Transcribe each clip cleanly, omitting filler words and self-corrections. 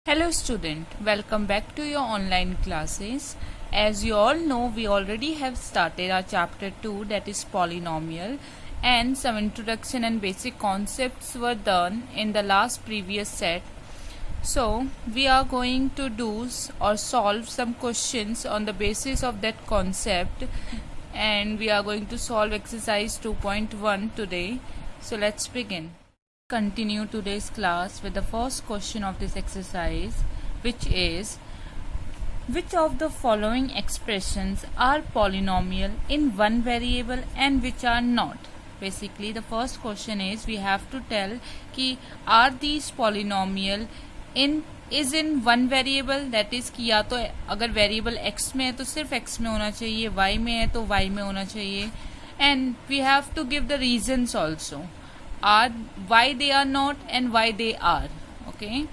Hello student, welcome back to your online classes. As you all know, we already have started our chapter 2, that is polynomial, and some introduction and basic concepts were done in the last previous set. So we are going to do or solve some questions on the basis of that concept, and we are going to solve exercise 2.1 today. So let's begin. Continue today's class with the first question of this exercise, which is, which of the following expressions are polynomial in one variable and which are not? Basically the first question is, we have to tell कि are these polynomial in one variable, that is कि या तो अगर variable x में है तो सिर्फ x में होना चाहिए, y में है तो y में होना चाहिए, and we have to give the reasons also. Are why they are not and why they are. Okay,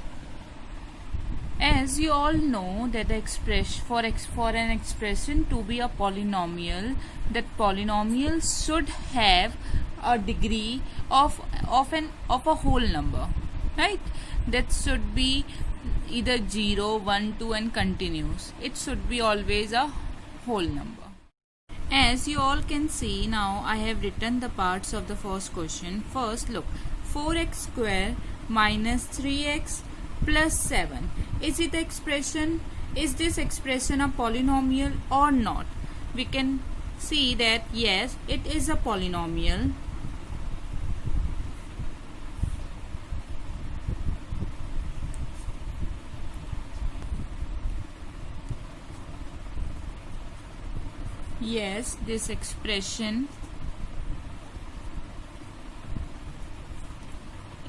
as you all know that the expression for an expression to be a polynomial, that polynomial should have a degree of a whole number, right? That should be either 0, 1, 2 and continuous. It should be always a whole number. As you all can see, now I have written the parts of the first question. First, look, 4x square minus 3x plus 7. Is it expression? Is this expression a polynomial or not? We can see that yes, it is a polynomial. Yes, this expression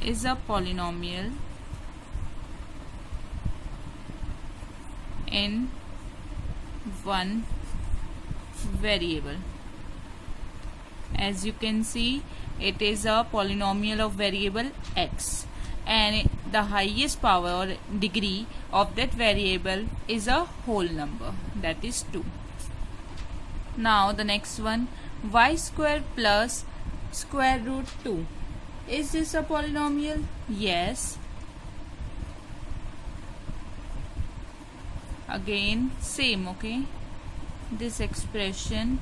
is a polynomial in one variable. As you can see, it is a polynomial of variable x, and the highest power or degree of that variable is a whole number, that is 2. Now the next one, y square plus square root 2. Is this a polynomial? Yes. Again same, okay? This expression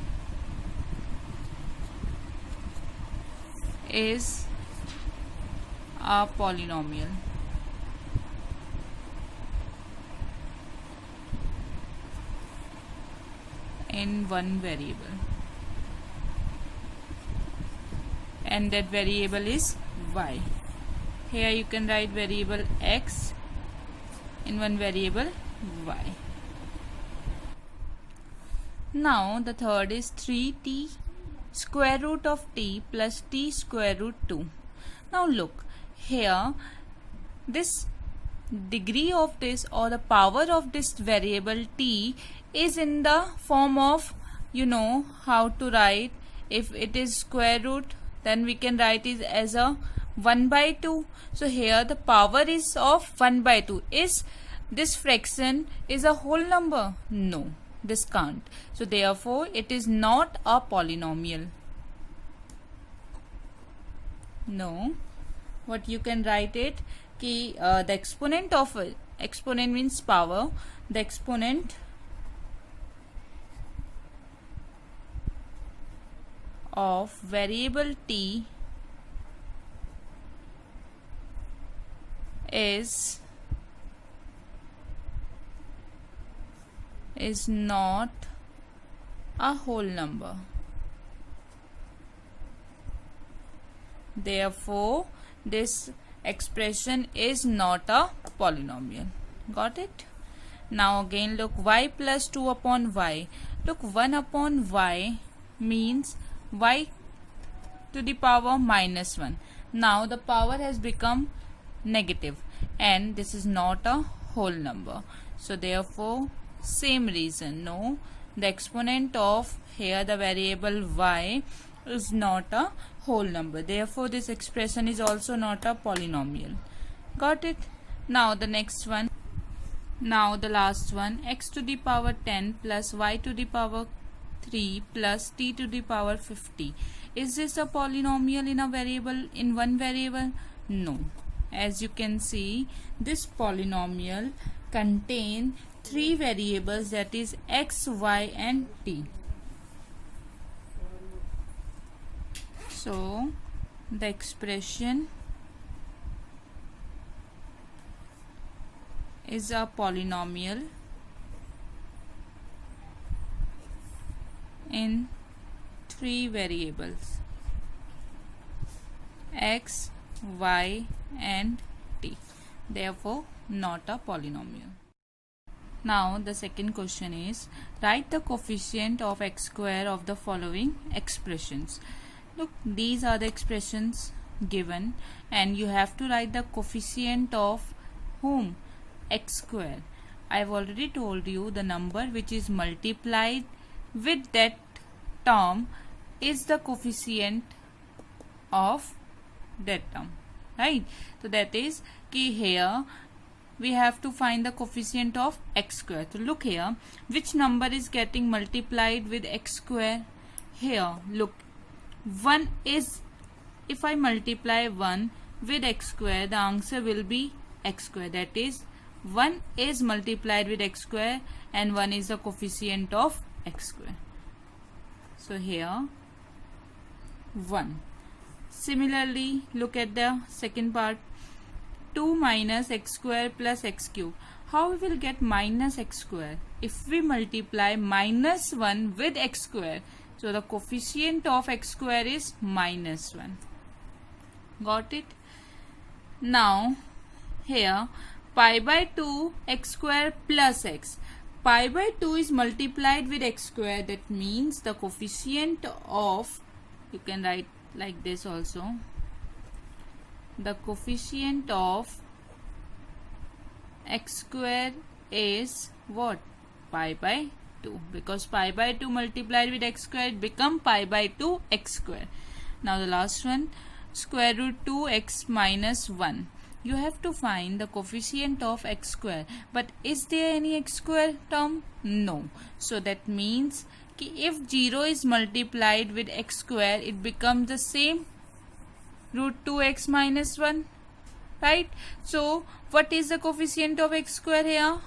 is a polynomial. In one variable, and that variable is y. Here you can write variable x in one variable y. Now the third is 3t square root of t plus t square root 2. Now look here, this degree of this or the power of this variable t is in the form of, you know how to write. If it is square root, then we can write it as a 1 by 2. So here the power is of 1 by 2. Is this fraction is a whole number? No, this can't. So therefore it is not a polynomial. No. What you can write it कि the exponent of exponent means power. The exponent of variable t is not a whole number. Therefore this expression is not a polynomial. Got it? Now again look, y plus 2 upon y. Look, 1 upon y means y to the power minus 1. Now the power has become negative and this is not a whole number. So therefore same reason, no, the exponent of here the variable y is not a whole number. Therefore this expression is also not a polynomial. Got it? Now the next one. Now the last one, x to the power 10 plus y to the power 3 plus t to the power 50. Is this a polynomial in a variable, in one variable? No. As you can see, this polynomial contain three variables, that is x, y and t. So the expression is a polynomial in three variables, x, y and t. Therefore not a polynomial. Now the second question is, write the coefficient of x square of the following expressions. Look, these are the expressions given and you have to write the coefficient of whom? X square. I have already told you the number which is multiplied with that term is the coefficient of that term, right? So that is key. Here we have to find the coefficient of x square. So look here, which number is getting multiplied with x square? Here look, 1 is, if I multiply 1 with x square, the answer will be x square. That is 1 is multiplied with x square and 1 is the coefficient of x square. So here 1. Similarly, look at the second part, 2 minus x square plus x cube. How we will get minus x square? If we multiply minus 1 with x square, so the coefficient of x square is minus 1. Got it? Now here pi by 2 x square plus x. Pi by 2 is multiplied with x square. That means the coefficient of, you can write like this also, the coefficient of x square is what? Pi by 2, because pi by 2 multiplied with x square, it become pi by 2 x square. Now the last one, square root 2x minus 1. You have to find the coefficient of x square, but is there any x square term? No. So that means if 0 is multiplied with x square, it becomes the same, root 2x minus 1, right? So what is the coefficient of x square here?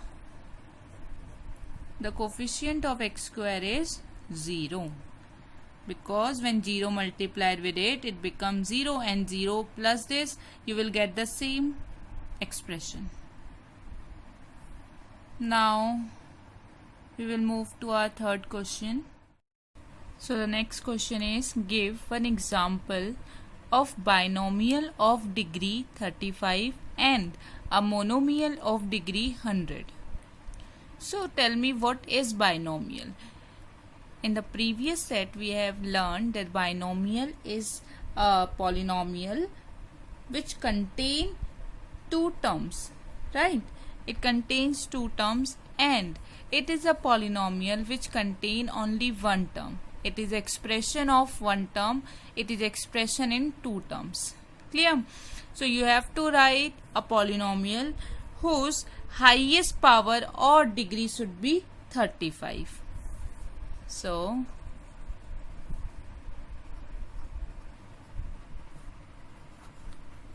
The coefficient of x square is 0, because when 0 multiplied with it becomes 0, and 0 plus this, you will get the same expression. Now we will move to our third question. So the next question is, give one example of binomial of degree 35 and a monomial of degree 100. So tell me, what is binomial? In the previous set we have learned that binomial is a polynomial which contain two terms, right? It contains two terms, and it is a polynomial which contain only one term. It is expression of one term. It is expression in two terms. Clear? So you have to write a polynomial whose highest power or degree should be 35. So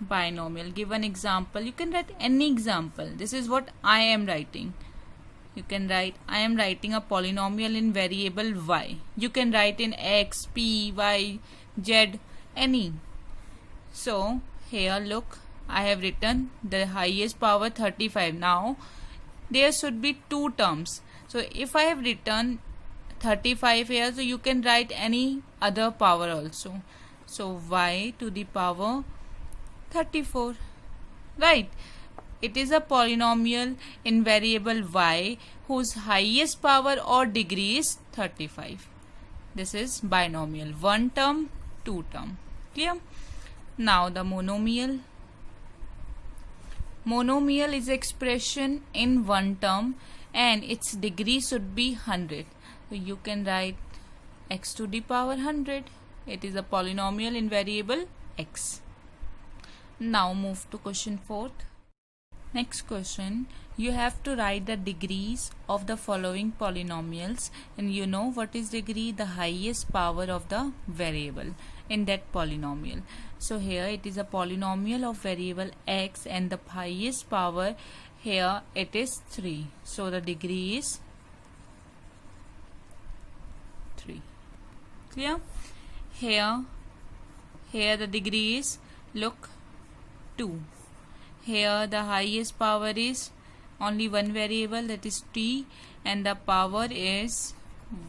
binomial, give an example. You can write any example. This is what I am writing. You can write, I am writing a polynomial in variable y. You can write in x, p, y, z, any. So here look, I have written the highest power 35. Now there should be two terms. So if I have written 35 here, so you can write any other power also. So y to the power 34, right? It is a polynomial in variable y whose highest power or degree is 35. This is binomial, one term, two term. Clear? Now the monomial. Monomial is expression in one term and its degree should be 100. So you can write x to the power 100. It is a polynomial in variable x. Now move to question 4th. Next question, you have to write the degrees of the following polynomials, and you know what is degree? The highest power of the variable in that polynomial. So here it is a polynomial of variable x and the highest power here it is 3. So the degree is 3. Clear? Here the degree is, look, 2. Here the highest power is only one variable, that is t, and the power is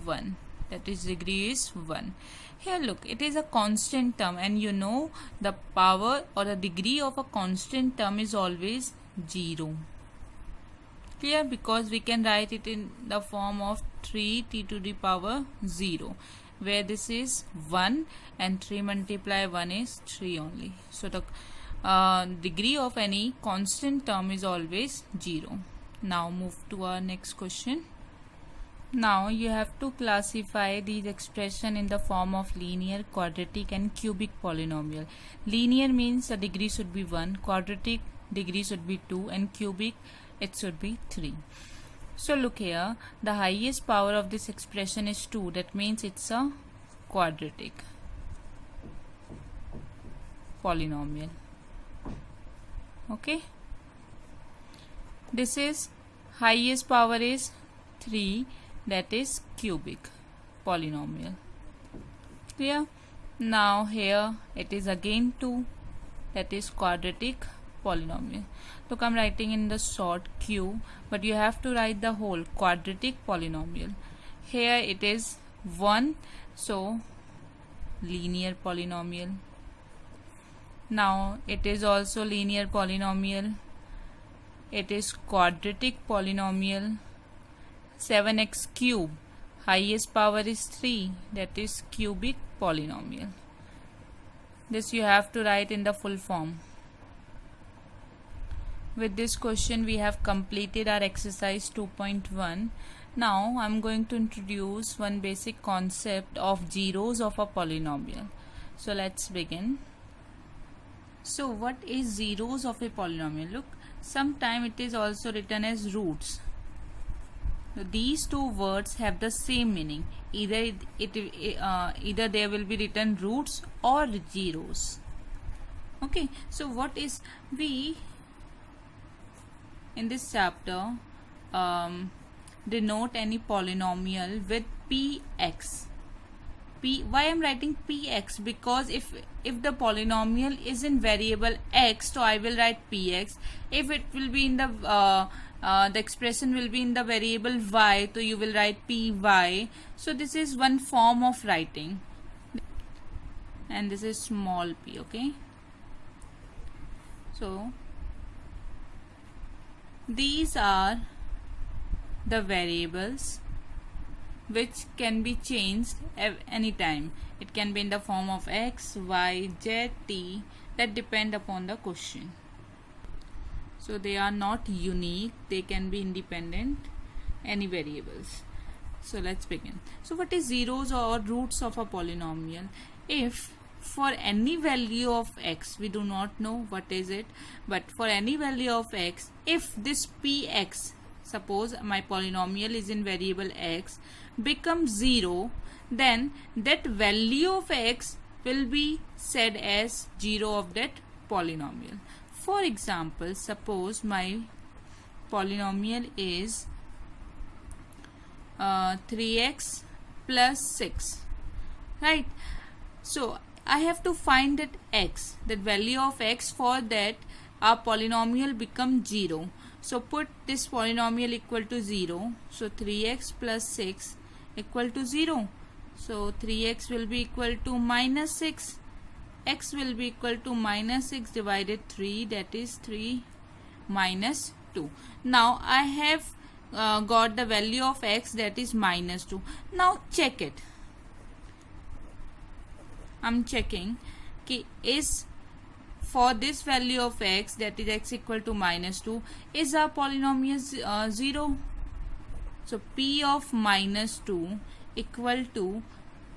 1, that is degree is 1. Here look, it is a constant term, and you know the power or the degree of a constant term is always 0. Clear? Because we can write it in the form of 3t to the power 0, where this is 1 and 3 multiply 1 is 3 only. So the degree of any constant term is always 0. Now move to our next question. Now you have to classify these expression in the form of linear, quadratic and cubic polynomial. Linear means the degree should be 1, quadratic degree should be 2, and cubic it should be 3. So look here, the highest power of this expression is 2, that means it's a quadratic polynomial. Okay, this is highest power is 3, that is cubic polynomial. Clear? Now here it is again 2, that is quadratic polynomial. Look, I'm writing in the short q, but you have to write the whole quadratic polynomial. Here it is 1, so linear polynomial. Now it is also linear polynomial. It is quadratic polynomial. 7x cube, highest power is 3, that is cubic polynomial. This you have to write in the full form. With this question we have completed our exercise 2.1. Now I am going to introduce one basic concept of zeros of a polynomial. So let's begin. So what is zeros of a polynomial? Look, sometime it is also written as roots. So these two words have the same meaning. Either there will be written roots or zeros. Okay, so what is, we in this chapter denote any polynomial with px. Why I am writing px? Because if the polynomial is in variable x, so I will write px. If it will be in the expression will be in the variable y, so you will write py. So this is one form of writing, and this is small p. Okay, so these are the variables which can be changed anytime. It can be in the form of x, y, z, t, that depend upon the question. So they are not unique, they can be independent, any variables. So let's begin. So what is zeros or roots of a polynomial? If for any value of x, we do not know what is it, but for any value of x, if this px, suppose my polynomial is in variable x, becomes 0, then that value of x will be said as 0 of that polynomial. For example, suppose my polynomial is 3x plus 6, right? So I have to find that x, that value of x, for that our polynomial becomes 0. So put this polynomial equal to 0. So 3x plus 6 equal to 0. So 3x will be equal to minus 6. X will be equal to minus 6 divided 3, that is 3 minus 2. Now I have got the value of x, that is minus 2. Now check it. I'm checking कि is for this value of x, that is x equal to minus 2, is our polynomial 0. So p of minus 2 equal to,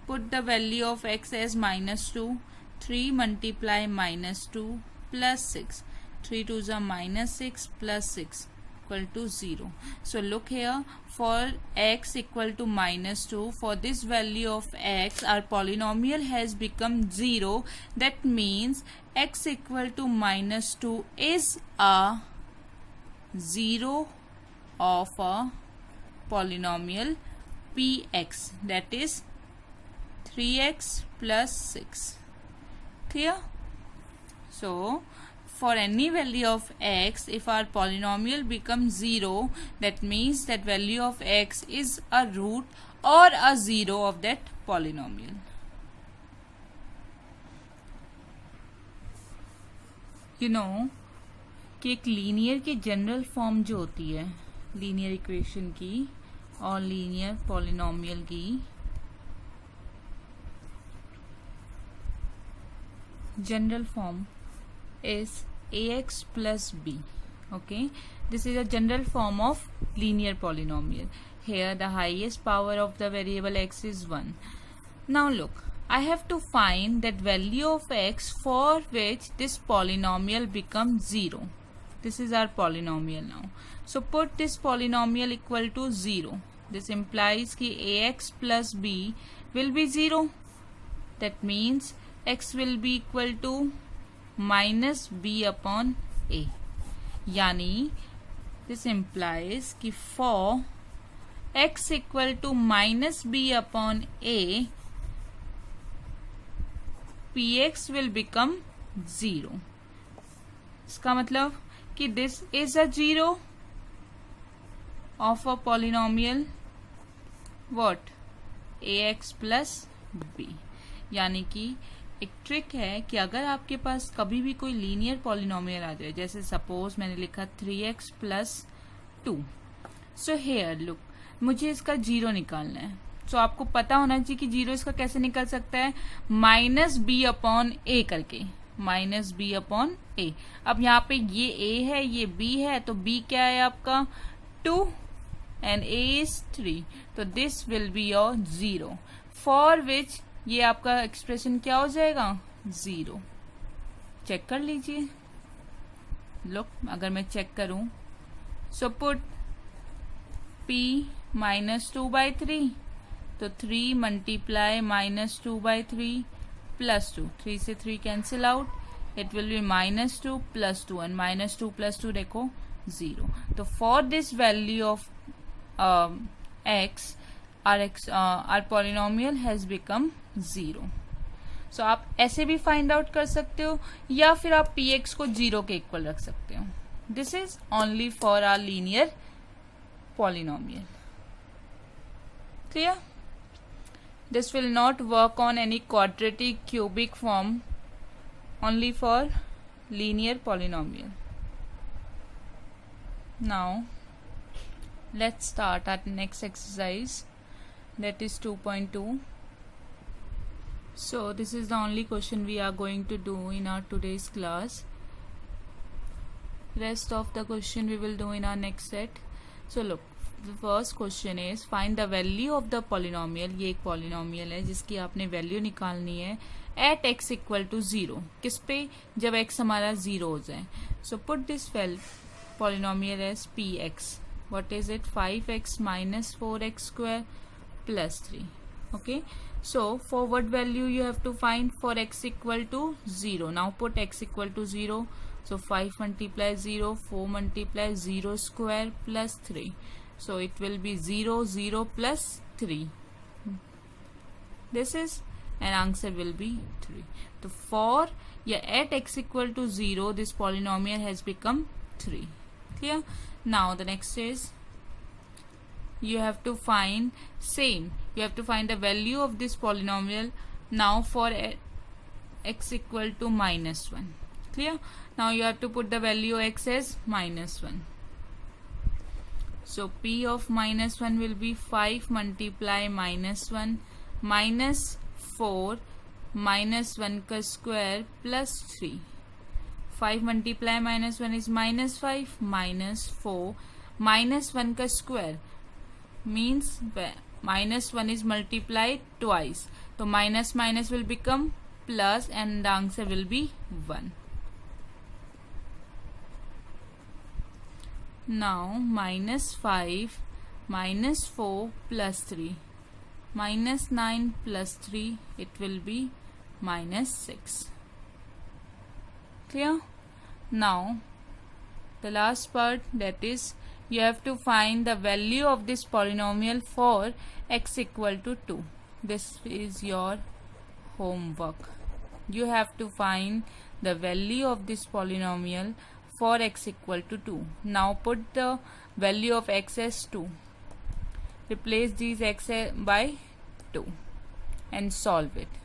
put the value of x as minus 2, 3 multiply minus 2 plus 6. 3 2s are minus 6 plus 6 equal to 0. So look here, for x equal to minus 2, for this value of x, our polynomial has become 0. That means x equal to minus 2 is a 0 of a polynomial px, that is 3x plus 6. Clear? So for any value of x, if our polynomial becomes 0, that means that value of x is a root or a 0 of that polynomial. You know कि एक linear की general form जो होती है linear equation की और linear polynomial की, general form is ax plus b. Okay, this is a general form of linear polynomial. Here the highest power of the variable x is 1. Now look, I have to find that value of x for which this polynomial becomes 0. This is our polynomial now. So put this polynomial equal to 0. This implies कि ax plus b will be 0. That means x will be equal to minus b upon a. यानी this implies कि for x equal to minus b upon a, px will become 0. इसका मतलब कि this is a 0 of a polynomial what ax plus b. यानी कि एक trick है कि अगर आपके पास कभी भी कोई लीनियर पॉलिनोमियल आ जाए, जैसे सपोज मैंने लिखा 3x plus 2. So here look, मुझे इसका 0 निकालना है. सो आपको पता होना चाहिए कि 0 इसका कैसे निकल सकता है, माइनस बी अपॉन ए करके, माइनस बी अपॉन ए. अब यहाँ पे ये a है, ये b है, तो b क्या है आपका 2 एंड a इज 3. तो this will be your 0 for which ये आपका एक्सप्रेशन क्या हो जाएगा 0. चेक कर लीजिए. लुक, अगर मैं चेक करूं, सो पुट p माइनस 2/3, तो 3 मल्टीप्लाई माइनस 2/3 प्लस 2, 3 से 3 cancel out, it will be minus 2 plus 2 and minus 2 plus 2 देखो 0. तो for this value of x, our polynomial has become 0. So आप ऐसे भी फाइंड आउट कर सकते हो या फिर आप px को 0 के इक्वल रख सकते हो. This is only for our linear polynomial. Clear? This will not work on any quadratic, cubic form, only for linear polynomial. Now let's start our next exercise, that is 2.2. So this is the only question we are going to do in our today's class. Rest of the question we will do in our next set. So look, the first question is find the value of the polynomial. ये एक polynomial है जिसकी आपने value निकालनी है at x equal to 0. किस पे, जब x हमारा 0 हो जाए. So put this polynomial as px. What is it? 5x minus 4x square plus 3. Okay, so for what value you have to find? For x equal to 0. Now put x equal to 0. So 5 multiply 0, 4 multiply 0 square plus 3. So it will be 0, 0 plus 3. This is, and answer will be 3. So for at x equal to 0, this polynomial has become 3. Clear? Now the next is, you have to find same. You have to find the value of this polynomial now for x equal to minus 1. Clear? Now you have to put the value x as minus 1. So p of minus 1 will be 5 multiply minus 1 minus 4 minus 1 ka square plus 3. 5 multiply minus 1 is minus 5 minus 4 minus 1 ka square means minus 1 is multiplied twice. So minus minus will become plus and the answer will be 1. Now minus 5 minus 4 plus 3 minus 9 plus 3, it will be minus 6. Clear? Now the last part, that is you have to find the value of this polynomial for x equal to 2. This is your homework. You have to find the value of this polynomial for x equal to 2. Now put the value of x as 2. Replace these x by 2 and solve it.